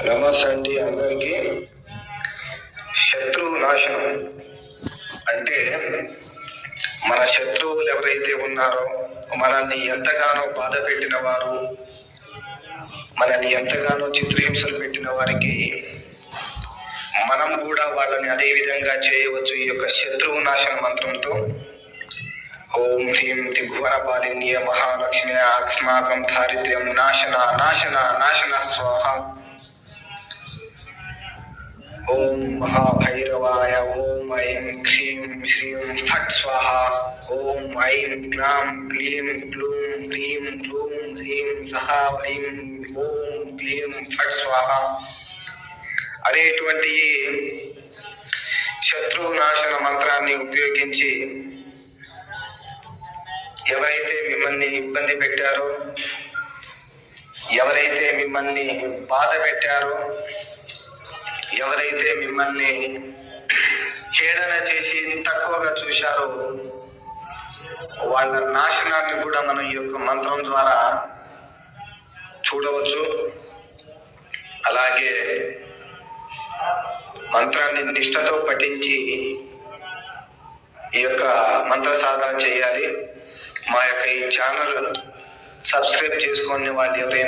నమస్తే అండి అందరికీ. శత్రువు నాశనం అంటే మన శత్రువులు ఎవరైతే ఉన్నారో, మనల్ని ఎంతగానో బాధ పెట్టిన వారు, మనల్ని ఎంతగానో చిత్రహింసలు పెట్టిన వారికి మనం కూడా వాళ్ళని అదే విధంగా చేయవచ్చు ఈ యొక్క శత్రువు నాశన మంత్రంతో. ఓం హ్రీం త్రిభువన పాలిన్య మహాలక్ష్మి అస్మాకం దారిద్ర్యం నాశన నాశన నాశన స్వాహ. ఓం మహాభైరవాయ ఓం ఐం హ్రీం శ్రీం ఫట్ స్వాహ. ఓం ఐం క్లాం క్లీం క్లూం హ్రీం క్లూం హ్రీం సహ ఐం ఓం క్లీం ఫట్ స్వాహ అనేటువంటి శత్రువు నాశన మంత్రాన్ని ఉపయోగించి ఎవరైతే మిమ్మల్ని ఇబ్బంది పెట్టారో, ఎవరైతే మిమ్మల్ని బాధ పెట్టారో, ఎవరైతే మిమ్మల్ని హేళన చేసి తక్కువగా చూశారో, వాళ్ళ నాశనాన్ని కూడా మనం ఈ యొక్క మంత్రం ద్వారా చూడవచ్చు. అలాగే మంత్రాన్ని నిష్ఠతో పఠించి ఈ యొక్క మంత్ర సాధన చేయాలి. మా యొక్క ఈ ఛానల్ సబ్స్క్రైబ్ చేసుకునే వాళ్ళు ఎవరైనా